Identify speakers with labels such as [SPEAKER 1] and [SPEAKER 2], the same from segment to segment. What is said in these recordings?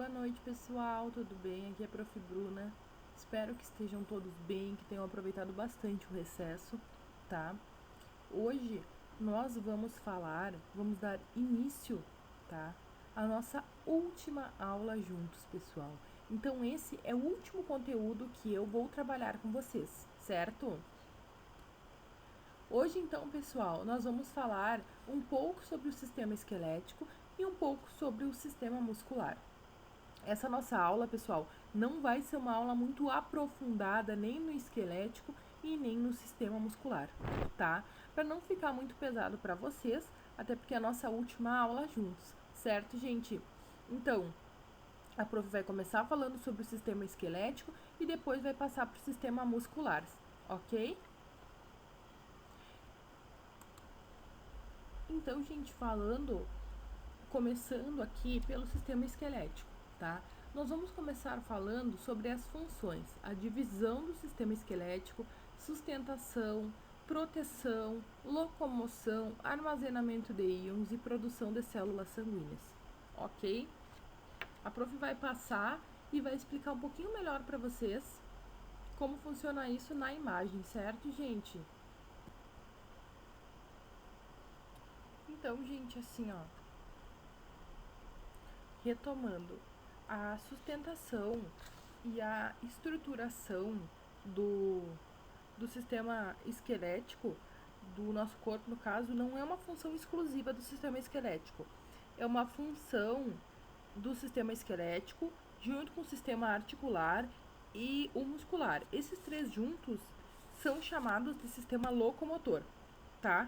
[SPEAKER 1] boa noite pessoal, tudo bem? Aqui é a Prof. Bruna. Espero que estejam todos bem, que tenham aproveitado bastante o recesso, tá? Hoje nós vamos dar início, tá? À nossa última aula juntos, pessoal. Então esse é o último conteúdo que eu vou trabalhar com vocês, certo? Hoje então, pessoal, nós vamos falar um pouco sobre o sistema esquelético e um pouco sobre o sistema muscular. Essa nossa aula, pessoal, não vai ser uma aula muito aprofundada nem no esquelético e nem no sistema muscular, tá? Para não ficar muito pesado para vocês, até porque é a nossa última aula juntos, certo, gente? Então, a prof vai começar falando sobre o sistema esquelético e depois vai passar para o sistema muscular, ok? Então, gente, começando aqui pelo sistema esquelético, tá? Nós vamos começar falando sobre as funções, a divisão do sistema esquelético, sustentação, proteção, locomoção, armazenamento de íons e produção de células sanguíneas, ok? A prof vai passar e vai explicar um pouquinho melhor para vocês como funciona isso na imagem, certo, gente? Então, gente, assim, ó, retomando, a sustentação e a estruturação do sistema esquelético do nosso corpo, no caso, não é uma função exclusiva do sistema esquelético. É uma função do sistema esquelético junto com o sistema articular e o muscular. Esses três juntos são chamados de sistema locomotor, tá?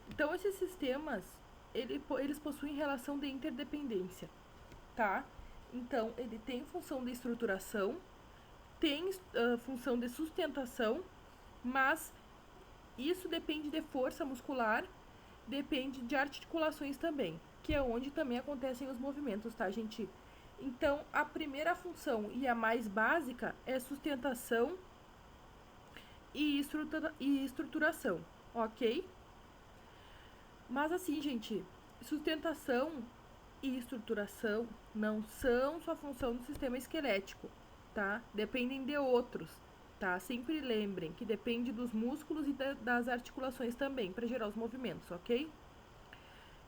[SPEAKER 1] Então, esses sistemas, eles possuem relação de interdependência, tá? Então, ele tem função de estruturação, tem função de sustentação, mas isso depende de força muscular, depende de articulações também, que é onde também acontecem os movimentos, tá, gente? Então, a primeira função e a mais básica é sustentação e estruturação, ok? Mas assim, gente, sustentação e estruturação não são sua função do sistema esquelético, tá? Dependem de outros, tá? Sempre lembrem que depende dos músculos e das articulações também para gerar os movimentos, ok?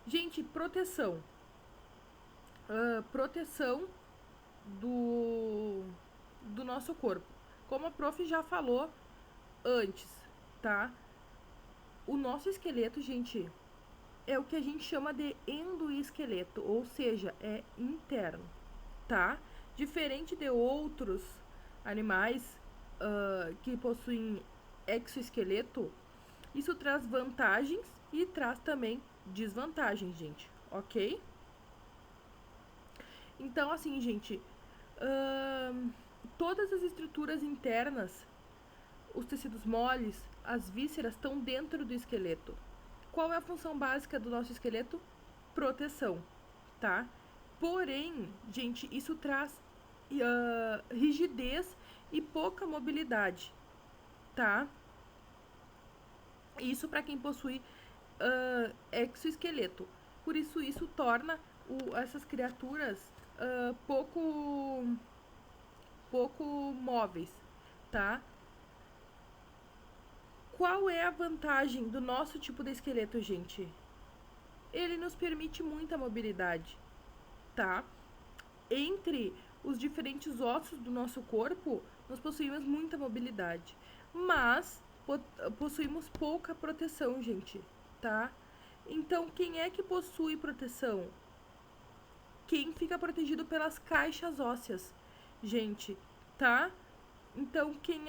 [SPEAKER 1] Gente, proteção. Proteção do nosso corpo. Como a prof já falou antes, tá? O nosso esqueleto, gente, é o que a gente chama de endoesqueleto, ou seja, é interno, tá? Diferente de outros animais que possuem exoesqueleto, isso traz vantagens e traz também desvantagens, gente, ok? Então, assim, gente, todas as estruturas internas, os tecidos moles, as vísceras estão dentro do esqueleto. Qual é a função básica do nosso esqueleto? Proteção, tá? Porém, gente, isso traz rigidez e pouca mobilidade, tá? Isso para quem possui exoesqueleto. Por isso, isso torna essas criaturas pouco móveis, tá? Qual é a vantagem do nosso tipo de esqueleto, gente? Ele nos permite muita mobilidade, tá? Entre os diferentes ossos do nosso corpo, nós possuímos muita mobilidade, mas possuímos pouca proteção, gente, tá? Então, quem é que possui proteção? Quem fica protegido pelas caixas ósseas, gente, tá? Então, quem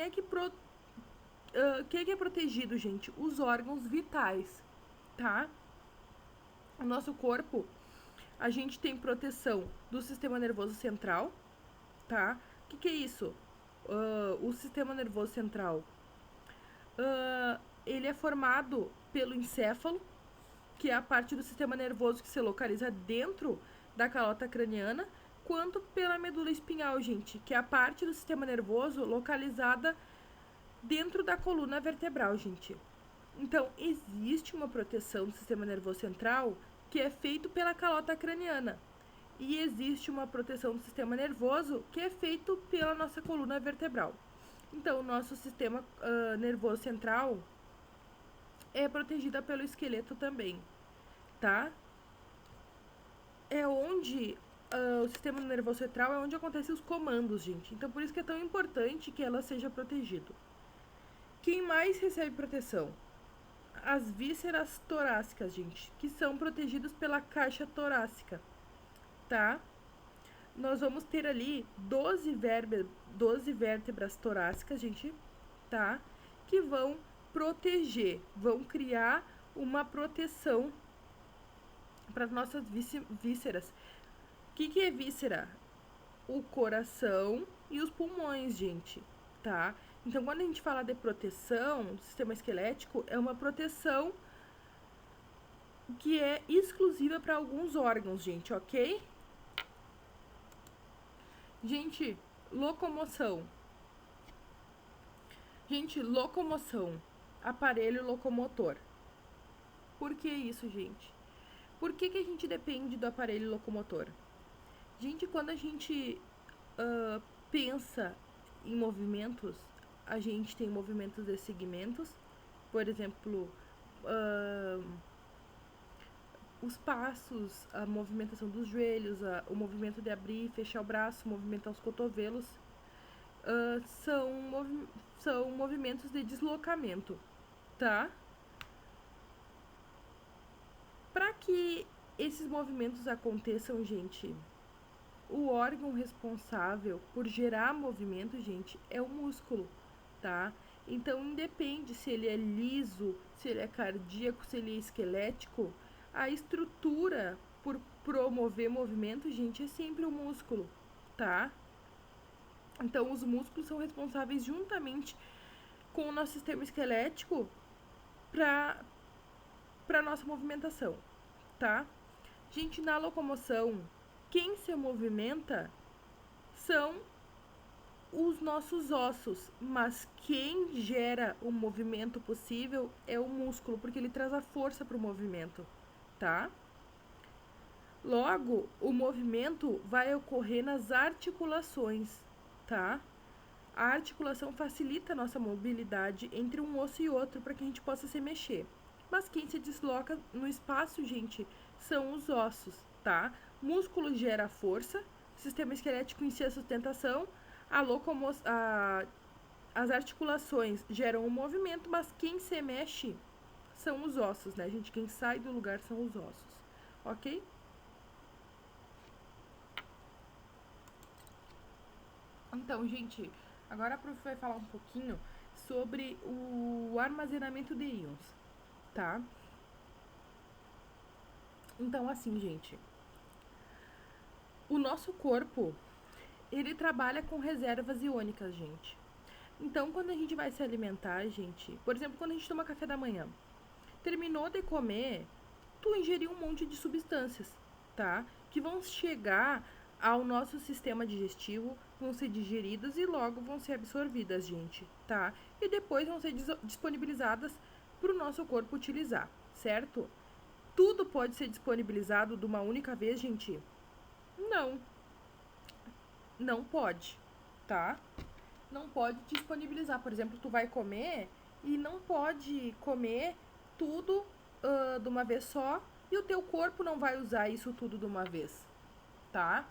[SPEAKER 1] é protegido, gente? Os órgãos vitais, tá? O nosso corpo, a gente tem proteção do sistema nervoso central, tá? O que é isso? O sistema nervoso central, ele é formado pelo encéfalo, que é a parte do sistema nervoso que se localiza dentro da calota craniana, quanto pela medula espinhal, gente, que é a parte do sistema nervoso localizada dentro da coluna vertebral, gente. Então, existe uma proteção do sistema nervoso central que é feito pela calota craniana. e existe uma proteção do sistema nervoso que é feito pela nossa coluna vertebral. Então, o nosso sistema nervoso central é protegida pelo esqueleto também, tá? É onde o sistema nervoso central é onde acontecem os comandos, gente. Então, por isso que é tão importante que ela seja protegida. Quem mais recebe proteção? As vísceras torácicas, gente, que são protegidas pela caixa torácica, tá? Nós vamos ter ali 12 vértebras torácicas, gente, tá? Que vão proteger, vão criar uma proteção para as nossas vísceras. O que é víscera? O coração e os pulmões, gente, tá? Então, quando a gente fala de proteção do sistema esquelético, é uma proteção que é exclusiva para alguns órgãos, gente, ok? Gente, locomoção. Gente, locomoção. Aparelho locomotor. Por que isso, gente? Por que a gente depende do aparelho locomotor? Gente, quando a gente pensa em movimentos, a gente tem movimentos de segmentos, por exemplo, os passos, a movimentação dos joelhos, o movimento de abrir e fechar o braço, movimentar os cotovelos, são movimentos de deslocamento, tá? Para que esses movimentos aconteçam, gente, o órgão responsável por gerar movimento, gente, é o músculo, tá? Então, independe se ele é liso, se ele é cardíaco, se ele é esquelético, a estrutura por promover movimento, gente, é sempre o músculo, tá? Então, os músculos são responsáveis juntamente com o nosso sistema esquelético para nossa movimentação, tá? Gente, na locomoção, quem se movimenta são os nossos ossos, mas quem gera o movimento possível é o músculo, porque ele traz a força para o movimento, tá? Logo, o movimento vai ocorrer nas articulações, tá? A articulação facilita a nossa mobilidade entre um osso e outro para que a gente possa se mexer. Mas quem se desloca no espaço, gente, são os ossos, tá? Músculo gera força, sistema esquelético em si a sustentação, as articulações geram o movimento, mas quem se mexe são os ossos, né, gente? Quem sai do lugar são os ossos, ok? Então, gente, agora a prof vai falar um pouquinho sobre o armazenamento de íons, tá? Então, assim, gente, o nosso corpo, ele trabalha com reservas iônicas, gente. Então, quando a gente vai se alimentar, gente, por exemplo, quando a gente toma café da manhã, terminou de comer, tu ingeriu um monte de substâncias, tá? Que vão chegar ao nosso sistema digestivo, vão ser digeridas e logo vão ser absorvidas, gente, tá? E depois vão ser disponibilizadas para o nosso corpo utilizar, certo? Tudo pode ser disponibilizado de uma única vez, gente? Não. Não pode, tá? Não pode disponibilizar. Por exemplo, tu vai comer e não pode comer tudo de uma vez só e o teu corpo não vai usar isso tudo de uma vez, tá?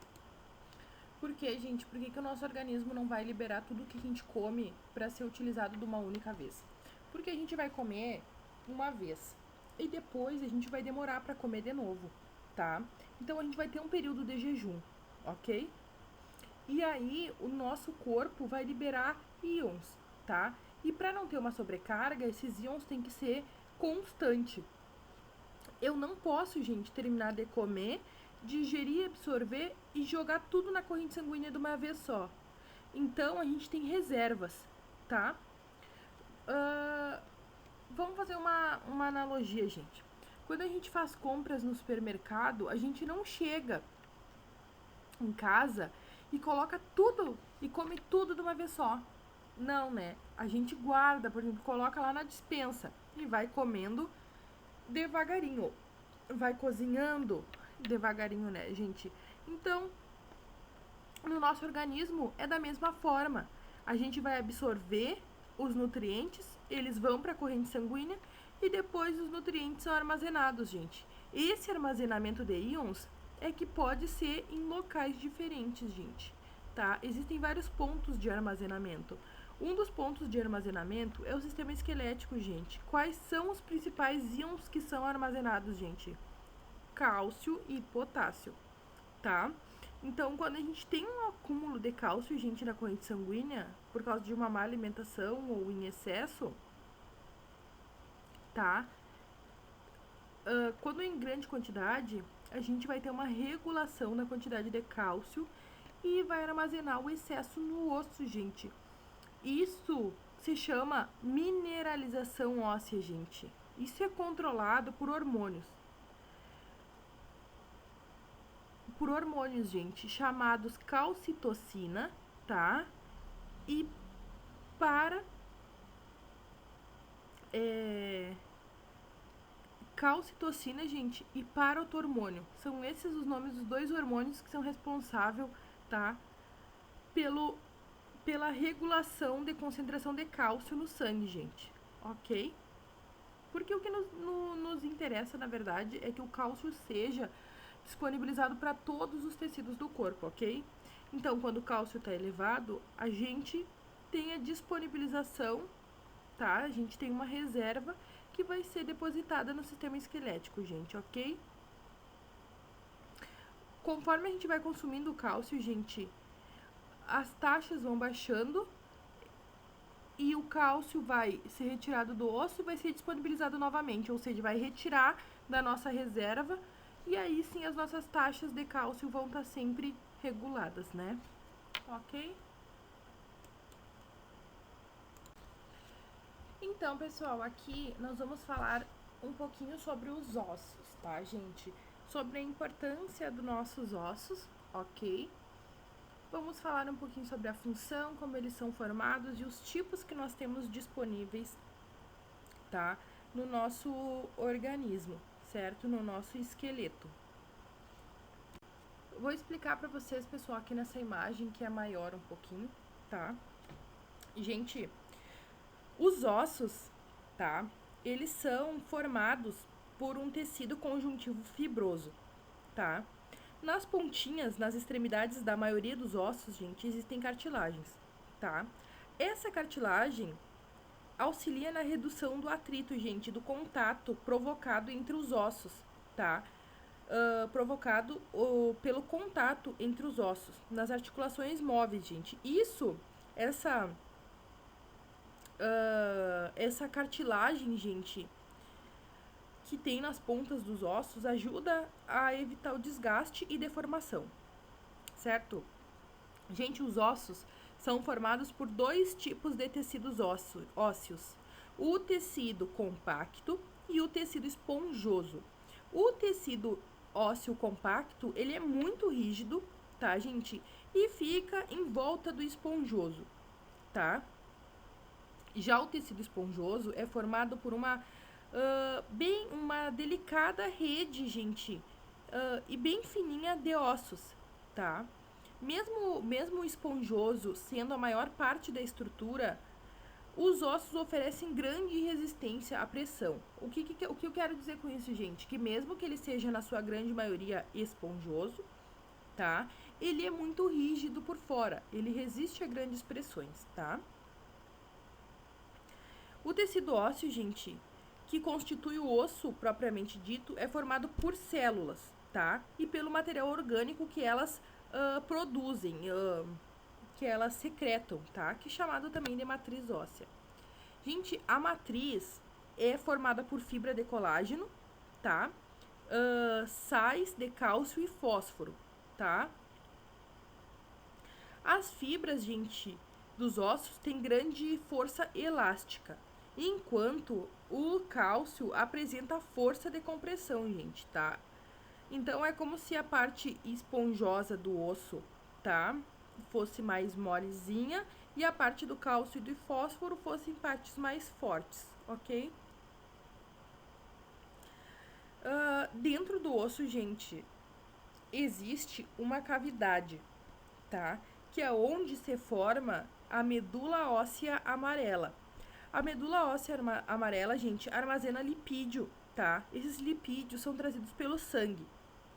[SPEAKER 1] Por quê, gente? Por que o nosso organismo não vai liberar tudo que a gente come para ser utilizado de uma única vez? Porque a gente vai comer uma vez e depois a gente vai demorar para comer de novo, tá? Então a gente vai ter um período de jejum, ok? E aí o nosso corpo vai liberar íons, tá? E para não ter uma sobrecarga, esses íons têm que ser constante. Eu não posso, gente, terminar de comer, digerir, absorver e jogar tudo na corrente sanguínea de uma vez só. Então a gente tem reservas, tá? Vamos fazer uma analogia, gente. Quando a gente faz compras no supermercado, a gente não chega em casa e coloca tudo e come tudo de uma vez só. Não, né? A gente guarda, por exemplo, coloca lá na despensa e vai comendo devagarinho. Vai cozinhando devagarinho, né, gente? Então, no nosso organismo é da mesma forma. A gente vai absorver os nutrientes, eles vão para a corrente sanguínea e depois os nutrientes são armazenados, gente. Esse armazenamento de íons é que pode ser em locais diferentes, gente, tá? Existem vários pontos de armazenamento. Um dos pontos de armazenamento é o sistema esquelético, gente. Quais são os principais íons que são armazenados, gente? Cálcio e potássio, tá? Então, quando a gente tem um acúmulo de cálcio, gente, na corrente sanguínea, por causa de uma má alimentação ou em excesso, tá? Quando em grande quantidade, a gente vai ter uma regulação na quantidade de cálcio e vai armazenar o excesso no osso, gente. Isso se chama mineralização óssea, gente. Isso é controlado por hormônios. Por hormônios, gente, chamados calcitocina, tá? E para calcitocina, gente, e paratormônio. São esses os nomes dos dois hormônios que são responsáveis, tá? Pela regulação de concentração de cálcio no sangue, gente, ok? Porque o que nos interessa, na verdade, é que o cálcio seja disponibilizado para todos os tecidos do corpo, ok? Então, quando o cálcio está elevado, a gente tem a disponibilização, tá? A gente tem uma reserva que vai ser depositada no sistema esquelético, gente, ok? Conforme a gente vai consumindo o cálcio, gente, as taxas vão baixando e o cálcio vai ser retirado do osso e vai ser disponibilizado novamente, ou seja, vai retirar da nossa reserva e aí sim as nossas taxas de cálcio vão estar sempre reguladas, né? Ok? Então, pessoal, aqui nós vamos falar um pouquinho sobre os ossos, tá, gente? Sobre a importância dos nossos ossos, ok? Vamos falar um pouquinho sobre a função, como eles são formados e os tipos que nós temos disponíveis, tá? No nosso organismo, certo? No nosso esqueleto. Vou explicar pra vocês, pessoal, aqui nessa imagem que é maior um pouquinho, tá? Gente, os ossos, tá? Eles são formados por um tecido conjuntivo fibroso, tá? Nas pontinhas, nas extremidades da maioria dos ossos, gente, existem cartilagens, tá? Essa cartilagem auxilia na redução do atrito, gente, do contato provocado entre os ossos, tá? Provocado pelo contato entre os ossos, nas articulações móveis, gente. Essa cartilagem, gente, que tem nas pontas dos ossos, ajuda a evitar o desgaste e deformação, certo? Gente, os ossos são formados por dois tipos de tecidos ósseos: o tecido compacto e o tecido esponjoso. O tecido ósseo compacto, ele é muito rígido, tá, gente? E fica em volta do esponjoso, tá? Já o tecido esponjoso é formado por uma delicada rede, gente, e bem fininha de ossos, tá? Mesmo esponjoso sendo a maior parte da estrutura, os ossos oferecem grande resistência à pressão. O que eu quero dizer com isso, gente? Que mesmo que ele seja, na sua grande maioria, esponjoso, tá? Ele é muito rígido por fora, ele resiste a grandes pressões, tá? O tecido ósseo, gente, que constitui o osso propriamente dito, é formado por células, tá? E pelo material orgânico que elas produzem, que elas secretam, tá? Que é chamado também de matriz óssea. Gente, a matriz é formada por fibra de colágeno, tá? Sais de cálcio e fósforo, tá? As fibras, gente, dos ossos têm grande força elástica, enquanto o cálcio apresenta força de compressão, gente, tá? Então, é como se a parte esponjosa do osso, tá? Fosse mais molezinha e a parte do cálcio e do fósforo fossem partes mais fortes, ok? Dentro do osso, gente, existe uma cavidade, tá? Que é onde se forma a medula óssea amarela. A medula óssea amarela, gente, armazena lipídio, tá? Esses lipídios são trazidos pelo sangue,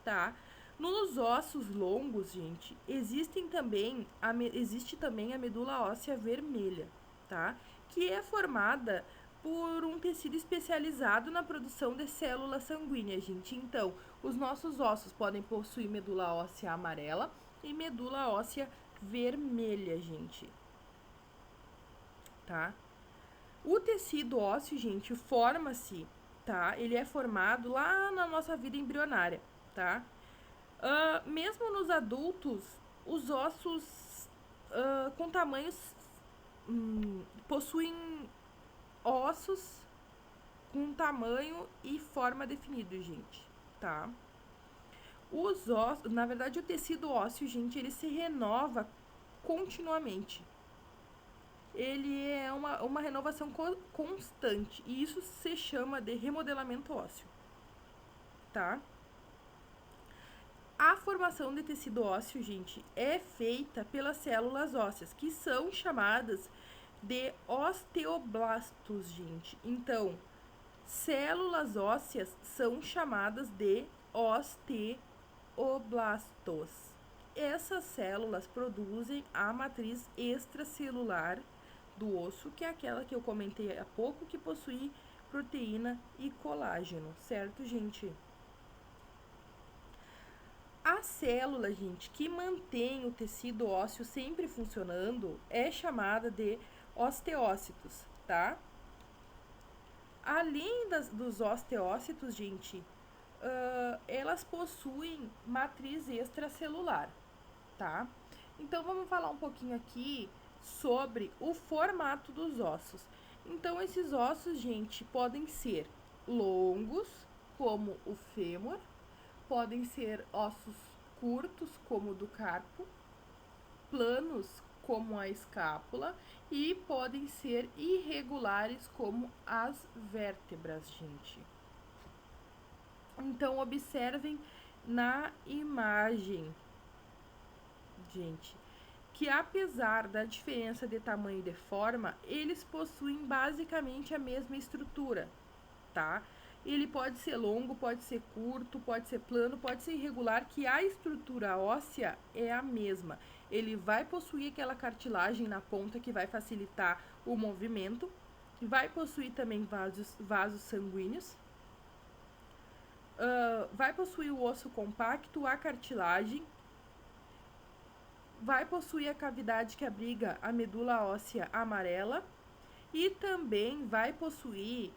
[SPEAKER 1] tá? Nos ossos longos, gente, existe também a medula óssea vermelha, tá? Que é formada por um tecido especializado na produção de células sanguíneas, gente. Então, os nossos ossos podem possuir medula óssea amarela e medula óssea vermelha, gente, tá? O tecido ósseo, gente, forma-se, tá? Ele é formado lá na nossa vida embrionária, tá? Mesmo nos adultos, os ossos com tamanhos possuem ossos com tamanho e forma definido, gente, tá? Os ossos, na verdade, o tecido ósseo, gente, ele se renova continuamente. Ele é uma renovação constante e isso se chama de remodelamento ósseo, tá? A formação de tecido ósseo, gente, é feita pelas células ósseas, que são chamadas de osteoblastos, gente. Então, células ósseas são chamadas de osteoblastos. Essas células produzem a matriz extracelular do osso, que é aquela que eu comentei há pouco, que possui proteína e colágeno, certo, gente? A célula, gente, que mantém o tecido ósseo sempre funcionando é chamada de osteócitos, tá? Além dos osteócitos, gente, elas possuem matriz extracelular, tá? Então, vamos falar um pouquinho aqui sobre o formato dos ossos. Então, esses ossos, gente, podem ser longos, como o fêmur, podem ser ossos curtos, como o do carpo, planos, como a escápula, e podem ser irregulares, como as vértebras, gente. Então, observem na imagem, gente, que apesar da diferença de tamanho e de forma, eles possuem basicamente a mesma estrutura, tá? Ele pode ser longo, pode ser curto, pode ser plano, pode ser irregular, que a estrutura óssea é a mesma. Ele vai possuir aquela cartilagem na ponta que vai facilitar o movimento, vai possuir também vasos sanguíneos, vai possuir o osso compacto, a cartilagem, vai possuir a cavidade que abriga a medula óssea amarela e também vai possuir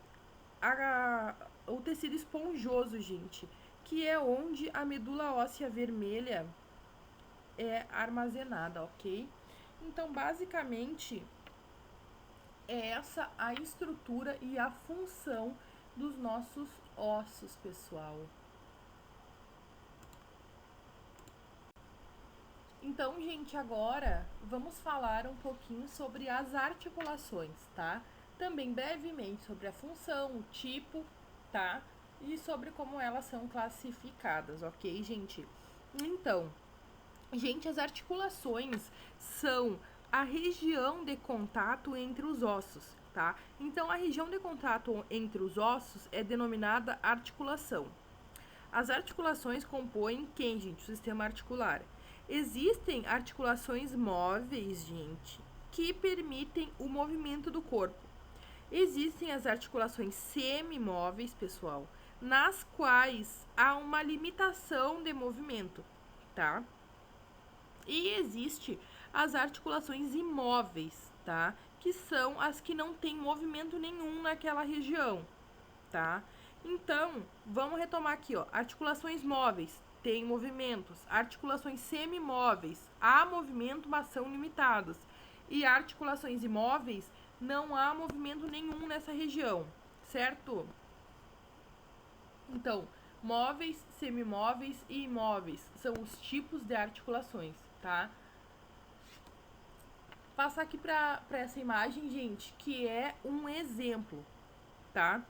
[SPEAKER 1] o tecido esponjoso, gente, que é onde a medula óssea vermelha é armazenada, ok? Então, basicamente, é essa a estrutura e a função dos nossos ossos, pessoal. Então, gente, agora vamos falar um pouquinho sobre as articulações, tá? Também brevemente sobre a função, o tipo, tá? E sobre como elas são classificadas, ok, gente? Então, gente, as articulações são a região de contato entre os ossos, tá? Então, a região de contato entre os ossos é denominada articulação. As articulações compõem quem, gente? O sistema articular. Existem articulações móveis, gente, que permitem o movimento do corpo. Existem as articulações semimóveis, pessoal, nas quais há uma limitação de movimento, tá? E existe as articulações imóveis, tá? Que são as que não têm movimento nenhum naquela região, tá? Então, vamos retomar aqui, ó. Articulações móveis têm movimentos, articulações semimóveis há movimento, mas são limitados. E articulações imóveis não há movimento nenhum nessa região, certo? Então, móveis, semimóveis e imóveis são os tipos de articulações, tá? Passar aqui para essa imagem, gente, que é um exemplo, tá?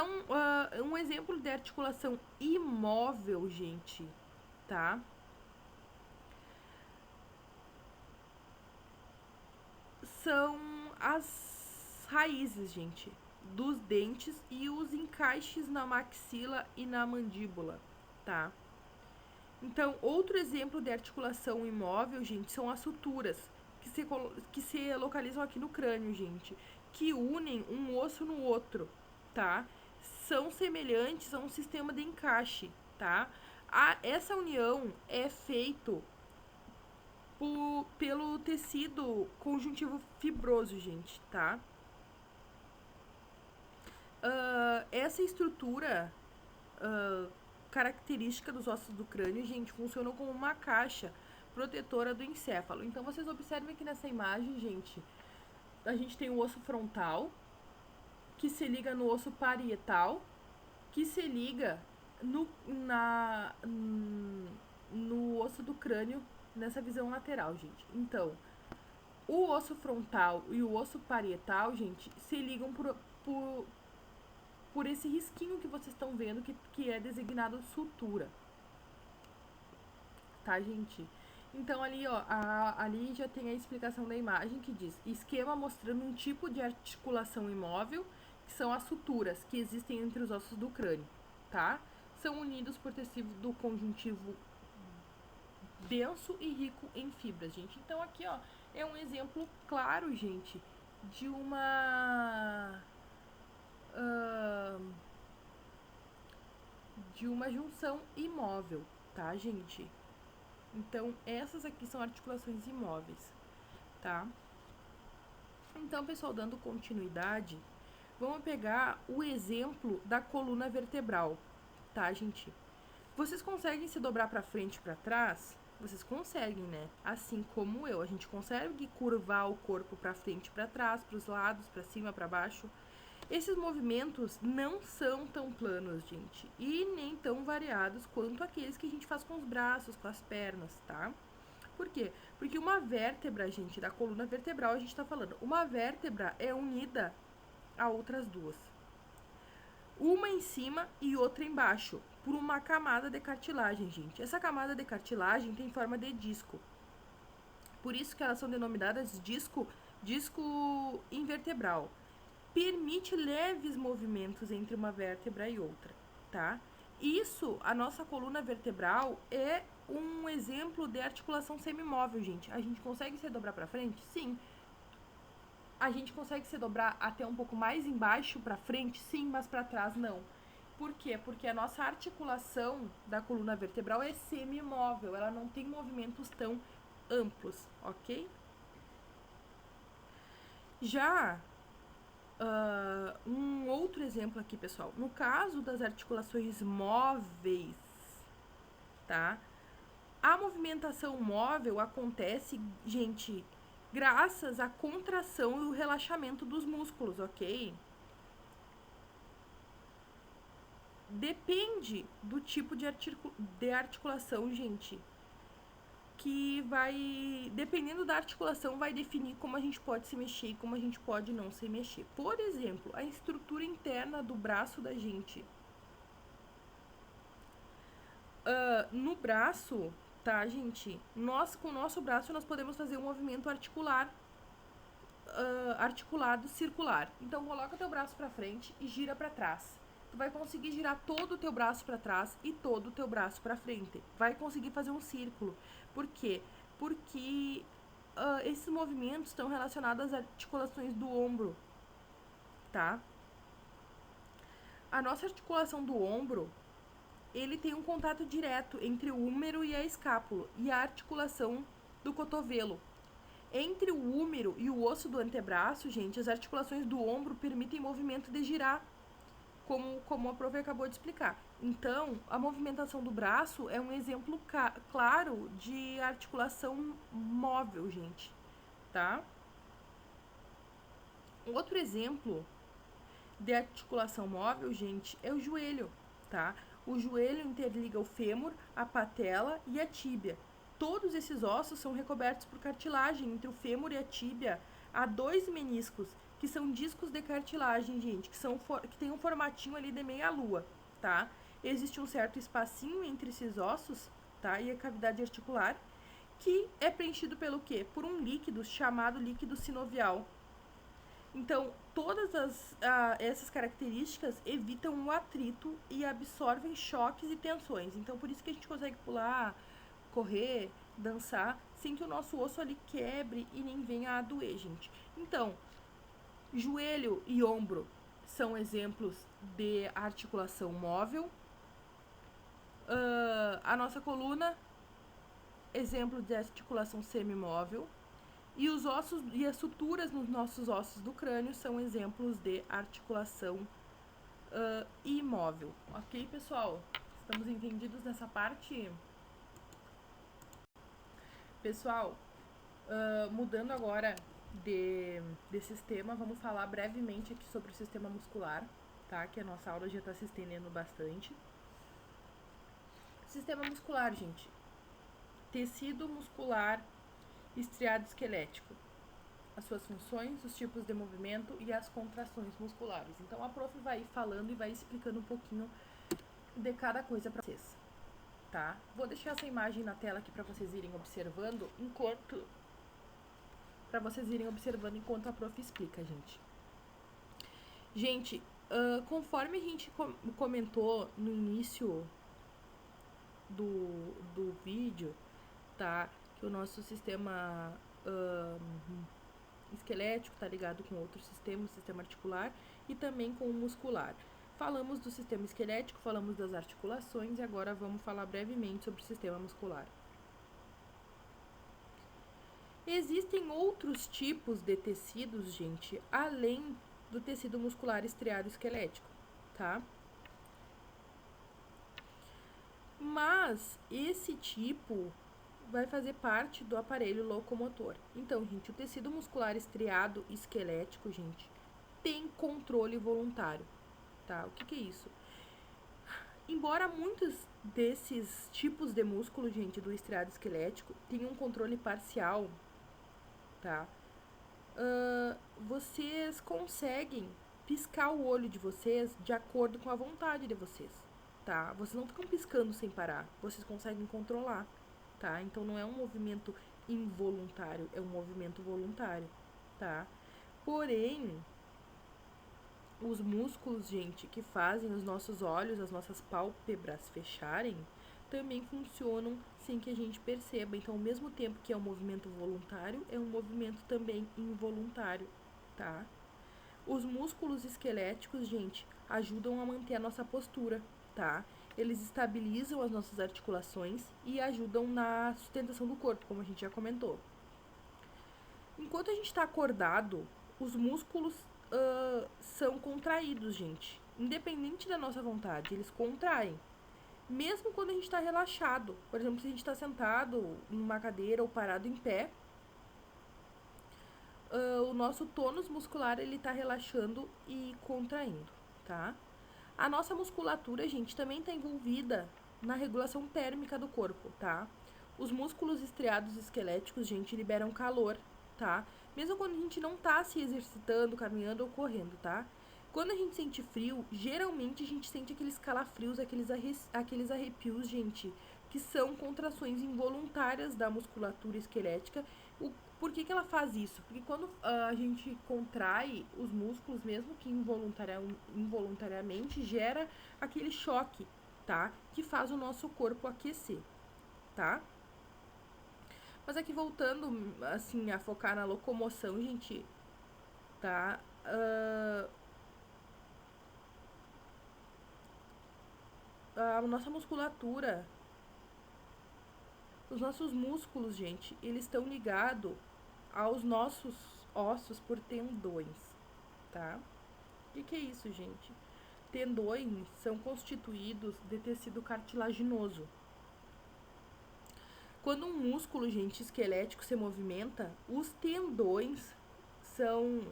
[SPEAKER 1] um exemplo de articulação imóvel, gente, tá? São as raízes, gente, dos dentes e os encaixes na maxila e na mandíbula, tá? Então, outro exemplo de articulação imóvel, gente, são as suturas, que se localizam aqui no crânio, gente, que unem um osso no outro, tá? São semelhantes a um sistema de encaixe, tá? Essa união é feito pelo tecido conjuntivo fibroso, gente, tá? Essa estrutura característica dos ossos do crânio, gente, funciona como uma caixa protetora do encéfalo. Então, vocês observem que nessa imagem, gente, a gente tem o osso frontal, que se liga no osso parietal, que se liga no osso do crânio, nessa visão lateral, gente. Então, o osso frontal e o osso parietal, gente, se ligam por esse risquinho que vocês estão vendo, que é designado sutura. Tá, gente? Então, ali, ó, ali já tem a explicação da imagem que diz: esquema mostrando um tipo de articulação imóvel, que são as suturas que existem entre os ossos do crânio, tá? São unidos por tecido conjuntivo denso e rico em fibras, gente. Então, aqui, ó, é um exemplo claro, gente, de uma junção imóvel, tá, gente? Então, essas aqui são articulações imóveis, tá? Então, pessoal, dando continuidade, vamos pegar o exemplo da coluna vertebral, tá, gente? Vocês conseguem se dobrar para frente e para trás? Vocês conseguem, né? Assim como eu, a gente consegue curvar o corpo para frente e para trás, para os lados, para cima, para baixo. Esses movimentos não são tão planos, gente, e nem tão variados quanto aqueles que a gente faz com os braços, com as pernas, tá? Por quê? Porque uma vértebra, gente, da coluna vertebral, a gente tá falando, uma vértebra é unida a outras duas. Uma em cima e outra embaixo, por uma camada de cartilagem, gente. Essa camada de cartilagem tem forma de disco. Por isso que elas são denominadas disco invertebral. Permite leves movimentos entre uma vértebra e outra, tá? Isso, a nossa coluna vertebral é um exemplo de articulação semimóvel, gente. A gente consegue se dobrar para frente? Sim. A gente consegue se dobrar até um pouco mais embaixo para frente? Sim, mas para trás não. Por quê? Porque a nossa articulação da coluna vertebral é semimóvel, ela não tem movimentos tão amplos, ok? Já um outro exemplo aqui, pessoal. No caso das articulações móveis, tá? A movimentação móvel acontece, gente, graças à contração e o relaxamento dos músculos, ok? Depende do tipo de articulação, gente, que vai, dependendo da articulação, vai definir como a gente pode se mexer e como a gente pode não se mexer. Por exemplo, a estrutura interna do braço da gente. No braço, tá, gente? Nós, com o nosso braço, nós podemos fazer um movimento articulado circular. Então, coloca teu braço pra frente e gira pra trás. Tu vai conseguir girar todo o teu braço pra trás e todo o teu braço pra frente. Vai conseguir fazer um círculo. Por quê? Porque esses movimentos estão relacionados às articulações do ombro, tá? A nossa articulação do ombro, ele tem um contato direto entre o húmero e a escápula e a articulação do cotovelo. Entre o húmero e o osso do antebraço, gente, as articulações do ombro permitem movimento de girar, como a prof acabou de explicar. Então, a movimentação do braço é um exemplo claro de articulação móvel, gente, tá? Outro exemplo de articulação móvel, gente, é o joelho, tá? O joelho interliga o fêmur, a patela e a tíbia. Todos esses ossos são recobertos por cartilagem. Entre o fêmur e a tíbia há 2 meniscos que são discos de cartilagem, gente, que tem um formatinho ali de meia-lua, tá? Existe um certo espacinho entre esses ossos, tá? E a cavidade articular, que é preenchido pelo quê? Por um líquido chamado líquido sinovial. Então, todas essas características evitam o atrito e absorvem choques e tensões. Então, por isso que a gente consegue pular, correr, dançar, sem que o nosso osso ali quebre e nem venha a doer, gente. Então, joelho e ombro são exemplos de articulação móvel. A nossa coluna, exemplo de articulação semimóvel. E os ossos e as suturas nos nossos ossos do crânio são exemplos de articulação imóvel. Ok, pessoal? Estamos entendidos nessa parte? Pessoal, mudando agora de sistema, vamos falar brevemente aqui sobre o sistema muscular, tá? Que a nossa aula já está se estendendo bastante. Sistema muscular, gente. Tecido muscular estriado esquelético. As suas funções, os tipos de movimento e as contrações musculares. Então, a prof vai falando e vai explicando um pouquinho de cada coisa para vocês, tá? Vou deixar essa imagem na tela aqui para vocês irem observando enquanto a prof explica, gente. Gente, conforme a gente comentou no início do vídeo, tá? Que o nosso sistema esquelético tá ligado com outro sistema, o sistema articular e também com o muscular. Falamos do sistema esquelético, falamos das articulações e agora vamos falar brevemente sobre o sistema muscular. Existem outros tipos de tecidos, gente, além do tecido muscular estriado esquelético, tá? Mas esse tipo vai fazer parte do aparelho locomotor. Então, gente, o tecido muscular estriado esquelético, gente, tem controle voluntário, tá? O que é isso? Embora muitos desses tipos de músculo, gente, do estriado esquelético tenham um controle parcial, tá? Vocês conseguem piscar o olho de vocês de acordo com a vontade de vocês, tá? Vocês não ficam piscando sem parar, vocês conseguem controlar, tá? Então não é um movimento involuntário, é um movimento voluntário, tá? Porém, os músculos, gente, que fazem os nossos olhos, as nossas pálpebras fecharem, também funcionam sem que a gente perceba. Então, ao mesmo tempo que é um movimento voluntário, é um movimento também involuntário, tá? Os músculos esqueléticos, gente, ajudam a manter a nossa postura, tá? Eles estabilizam as nossas articulações e ajudam na sustentação do corpo, como a gente já comentou. Enquanto a gente está acordado, os músculos são contraídos, gente. Independente da nossa vontade, eles contraem. Mesmo quando a gente está relaxado. Por exemplo, se a gente está sentado numa cadeira ou parado em pé, o nosso tônus muscular, ele tá relaxando e contraindo, tá? A nossa musculatura, gente, também tá envolvida na regulação térmica do corpo, tá? Os músculos estriados esqueléticos, gente, liberam calor, tá? Mesmo quando a gente não tá se exercitando, caminhando ou correndo, tá? Quando a gente sente frio, geralmente a gente sente aqueles calafrios, aqueles arrepios, gente, que são contrações involuntárias da musculatura esquelética. Por que ela faz isso? Porque quando a gente contrai os músculos, mesmo que involuntariamente, gera aquele choque, tá? Que faz o nosso corpo aquecer, tá? Mas aqui voltando, assim, a focar na locomoção, gente, tá? A nossa musculatura, os nossos músculos, gente, eles estão ligados aos nossos ossos por tendões, tá? O que é isso, gente? Tendões são constituídos de tecido cartilaginoso. Quando um músculo, gente, esquelético se movimenta, os tendões são,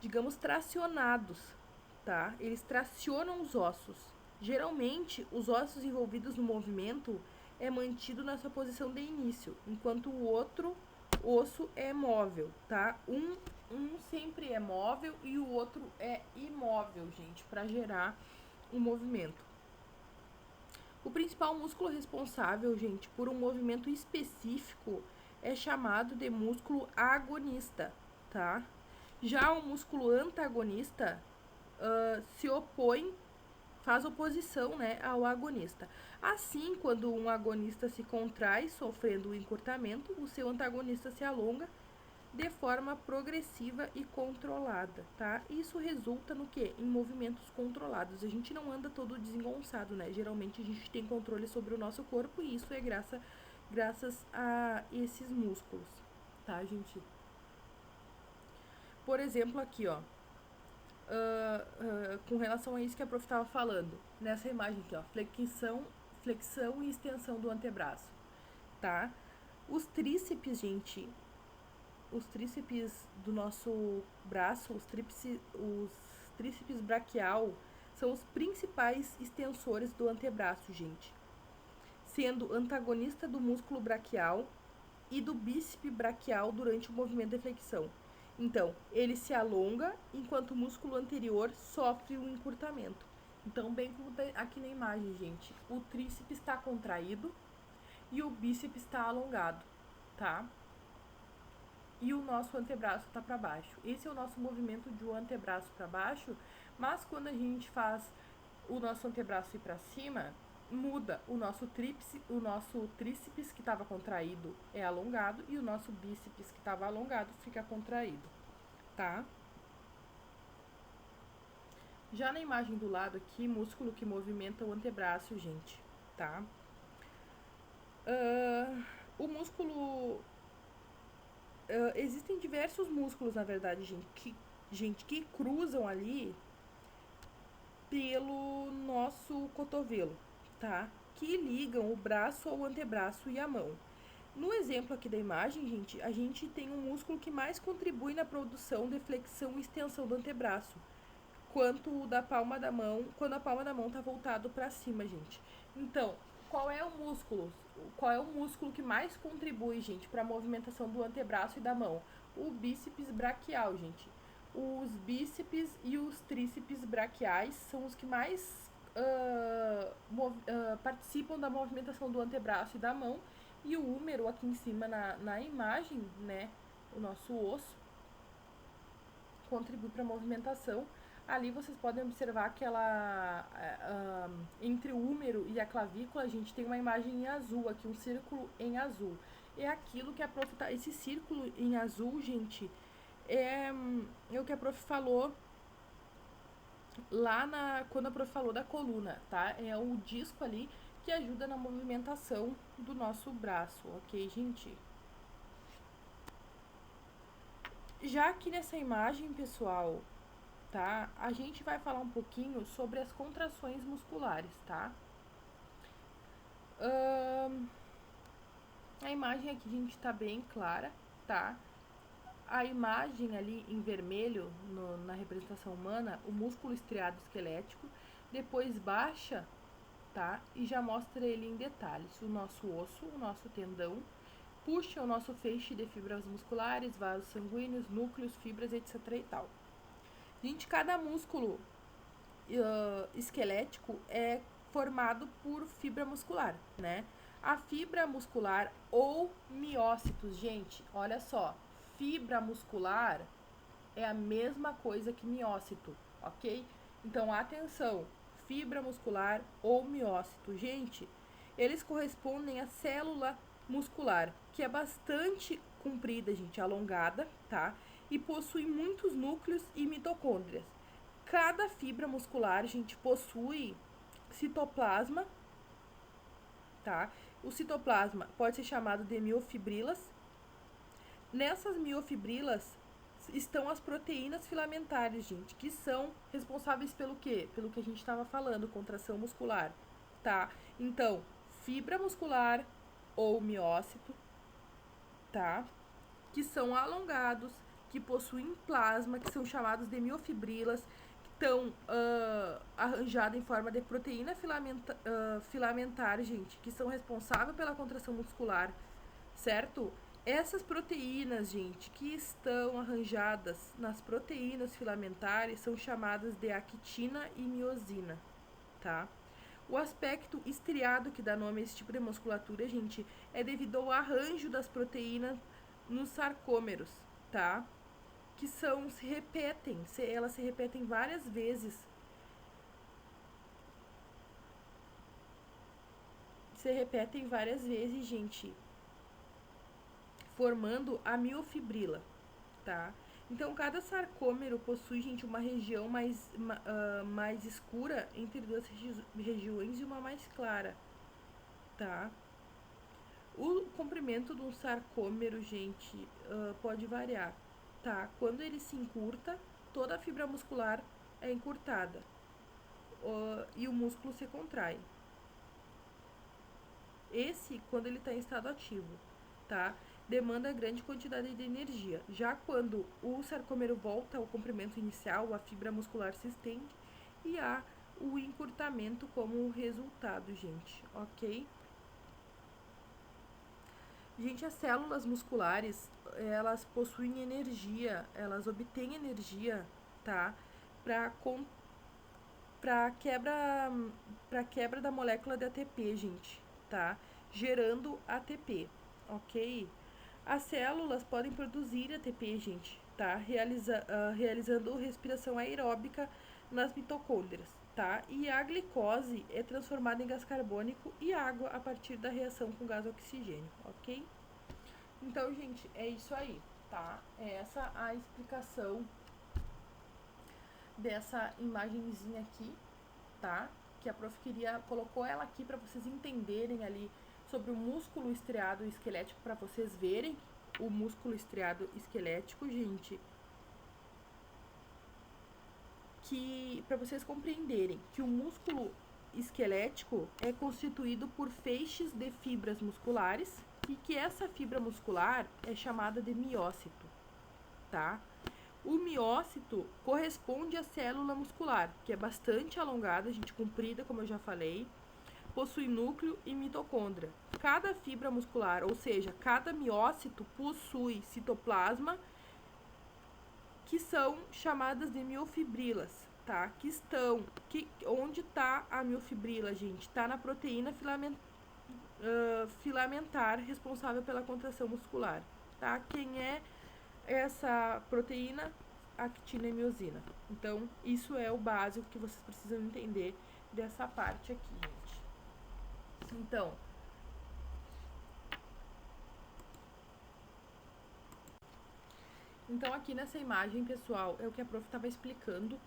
[SPEAKER 1] digamos, tracionados, tá? Eles tracionam os ossos. Geralmente, os ossos envolvidos no movimento é mantido na sua posição de início, enquanto o outro osso é móvel, tá? Um um sempre é móvel e o outro é imóvel, gente, para gerar um movimento. O principal músculo responsável, gente, por um movimento específico é chamado de músculo agonista, tá? Já o músculo antagonista se opõe, faz oposição, né, ao agonista. Assim, quando um agonista se contrai, sofrendo um encurtamento, o seu antagonista se alonga de forma progressiva e controlada, tá? Isso resulta no quê? Em movimentos controlados. A gente não anda todo desengonçado, né? Geralmente a gente tem controle sobre o nosso corpo e isso é graças a esses músculos, tá, gente? Por exemplo, aqui, ó, com relação a isso que a prof estava falando, nessa imagem aqui, ó, flexão e extensão do antebraço, tá? Os tríceps, gente, os tríceps do nosso braço, os tríceps braquial, são os principais extensores do antebraço, gente, sendo antagonista do músculo braquial e do bíceps braquial durante o movimento de flexão. Então, ele se alonga enquanto o músculo anterior sofre um encurtamento. Então, bem como tá aqui na imagem, gente, o tríceps está contraído e o bíceps está alongado, tá? E o nosso antebraço está para baixo. Esse é o nosso movimento de o antebraço para baixo, mas quando a gente faz o nosso antebraço ir para cima, muda o nosso tríceps que estava contraído é alongado e o nosso bíceps que estava alongado fica contraído, tá? Já na imagem do lado aqui, músculo que movimenta o antebraço, gente, tá? O músculo existem diversos músculos, na verdade, gente, que cruzam ali pelo nosso cotovelo, tá? Que ligam o braço ao antebraço e a mão. No exemplo aqui da imagem, gente, a gente tem um músculo que mais contribui na produção de flexão e extensão do antebraço, quanto o da palma da mão, quando a palma da mão tá voltado para cima, gente. Então, qual é o músculo que mais contribui, gente, para a movimentação do antebraço e da mão? O bíceps braquial, gente. Os bíceps e os tríceps braquiais são os que mais participam da movimentação do antebraço e da mão. E o húmero aqui em cima na imagem, né, o nosso osso, contribui para a movimentação. Ali vocês podem observar que entre o húmero e a clavícula, a gente tem uma imagem em azul, aqui um círculo em azul. É aquilo que a prof tá, esse círculo em azul, gente, é o que a prof falou lá quando a prof falou da coluna, tá? É o disco ali que ajuda na movimentação do nosso braço, ok, gente? Já aqui nessa imagem, pessoal, tá? A gente vai falar um pouquinho sobre as contrações musculares, tá? A imagem aqui, gente, tá bem clara, tá? A imagem ali em vermelho, na representação humana, o músculo estriado esquelético, depois baixa, tá? E já mostra ele em detalhes. O nosso osso, o nosso tendão, puxa o nosso feixe de fibras musculares, vasos sanguíneos, núcleos, fibras, etc e tal. Gente, cada músculo esquelético é formado por fibra muscular, né? A fibra muscular ou miócitos, gente, olha só, fibra muscular é a mesma coisa que miócito, ok? Então, atenção, fibra muscular ou miócito, gente, eles correspondem à célula muscular, que é bastante comprida, gente, alongada, tá? E possui muitos núcleos e mitocôndrias. Cada fibra muscular, gente, possui citoplasma, tá? O citoplasma pode ser chamado de miofibrilas. Nessas miofibrilas estão as proteínas filamentares, gente, que são responsáveis pelo quê? Pelo que a gente estava falando, contração muscular, tá? Então, fibra muscular ou miócito, tá? Que são alongados, que possuem plasma, que são chamados de miofibrilas, que estão arranjados em forma de proteína filamentar, gente, que são responsáveis pela contração muscular, certo? Essas proteínas, gente, que estão arranjadas nas proteínas filamentares são chamadas de actina e miosina, tá? O aspecto estriado que dá nome a esse tipo de musculatura, gente, é devido ao arranjo das proteínas nos sarcômeros, tá? Que elas se repetem várias vezes. Gente, formando a miofibrila, tá? Então, cada sarcômero possui, gente, uma região mais escura entre duas regiões e uma mais clara, tá? O comprimento de um sarcômero, gente, pode variar, tá? Quando ele se encurta, toda a fibra muscular é encurtada e o músculo se contrai. Esse, quando ele está em estado ativo, tá? Demanda grande quantidade de energia. Já quando o sarcômero volta ao comprimento inicial, a fibra muscular se estende e há o encurtamento como resultado, gente, ok? Gente, as células musculares, elas possuem energia, elas obtêm energia, tá? Para quebra da molécula de ATP, gente, tá? Gerando ATP, ok? As células podem produzir ATP, gente, tá? Realizando respiração aeróbica nas mitocôndrias, tá? E a glicose é transformada em gás carbônico e água a partir da reação com gás oxigênio, ok? Então, gente, é isso aí, tá? É essa a explicação dessa imagenzinha aqui, tá? Que a prof colocou ela aqui para vocês entenderem ali sobre o músculo estriado esquelético, para vocês verem o músculo estriado esquelético, gente, que para vocês compreenderem que o músculo esquelético é constituído por feixes de fibras musculares e que essa fibra muscular é chamada de miócito, tá? O miócito corresponde à célula muscular, que é bastante alongada, gente, comprida, como eu já falei, possui núcleo e mitocôndria. Cada fibra muscular, ou seja, cada miócito possui citoplasma, que são chamadas de miofibrilas, tá? Onde está a miofibrila, gente? Está na proteína filamentar responsável pela contração muscular, tá? Quem é essa proteína? Actina e miosina. Então, isso é o básico que vocês precisam entender dessa parte aqui, gente. Então aqui nessa imagem, pessoal, é o que a prof estava explicando,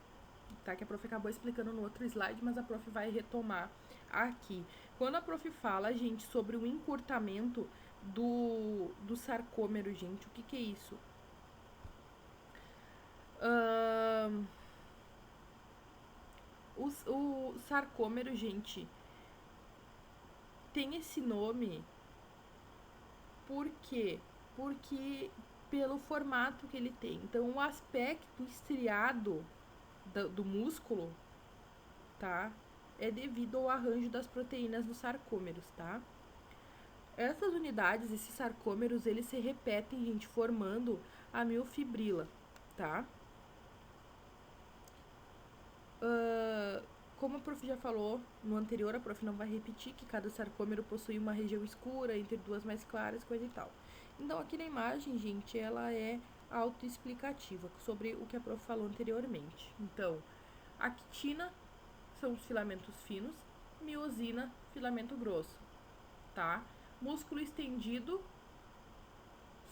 [SPEAKER 1] tá? Que a prof acabou explicando no outro slide, mas a prof vai retomar aqui. Quando a prof fala, gente, sobre o encurtamento do sarcômero, gente, o que é isso? O sarcômero, gente, tem esse nome por quê? Porque pelo formato que ele tem. Então, o aspecto estriado do músculo, tá? É devido ao arranjo das proteínas nos sarcômeros, tá? Essas unidades, esses sarcômeros, eles se repetem, gente, formando a miofibrila, tá? Como a prof já falou no anterior, a prof não vai repetir que cada sarcômero possui uma região escura entre duas mais claras, coisa e tal. Então, aqui na imagem, gente, ela é autoexplicativa sobre o que a prof falou anteriormente. Então, actina são os filamentos finos, miosina, filamento grosso, tá? Músculo estendido,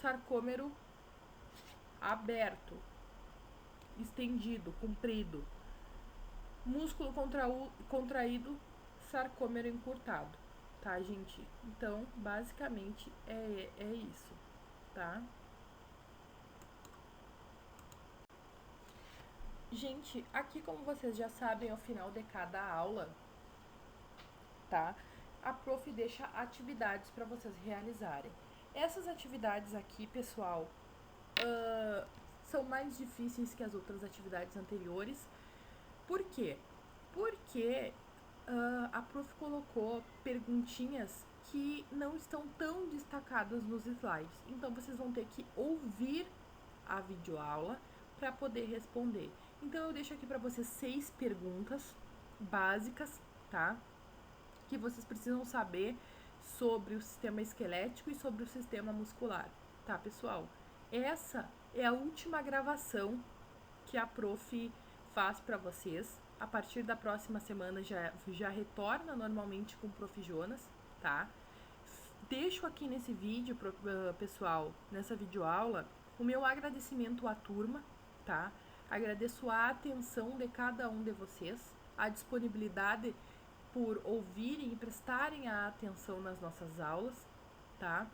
[SPEAKER 1] sarcômero aberto, estendido, comprido. Músculo contraído, sarcômero encurtado, tá, gente? Então, basicamente, é isso, tá? Gente, aqui como vocês já sabem, ao final de cada aula, tá? A prof deixa atividades para vocês realizarem. Essas atividades aqui, pessoal, são mais difíceis que as outras atividades anteriores. Por quê? Porque a prof colocou perguntinhas que não estão tão destacadas nos slides. Então, vocês vão ter que ouvir a videoaula para poder responder. Então, eu deixo aqui para vocês 6 perguntas básicas, tá? Que vocês precisam saber sobre o sistema esquelético e sobre o sistema muscular, tá, pessoal? Essa é a última gravação que a prof faz para vocês. A partir da próxima semana já retorna normalmente com o Prof. Jonas, tá? Deixo aqui nesse vídeo, pessoal, nessa videoaula, o meu agradecimento à turma, tá? Agradeço a atenção de cada um de vocês, a disponibilidade por ouvirem e prestarem a atenção nas nossas aulas, tá?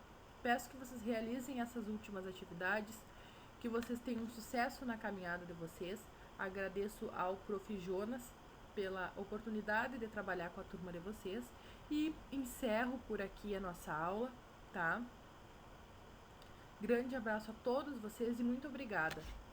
[SPEAKER 1] Peço que vocês realizem essas últimas atividades, que vocês tenham sucesso na caminhada de vocês. Agradeço ao Prof. Jonas pela oportunidade de trabalhar com a turma de vocês e encerro por aqui a nossa aula, tá? Grande abraço a todos vocês e muito obrigada!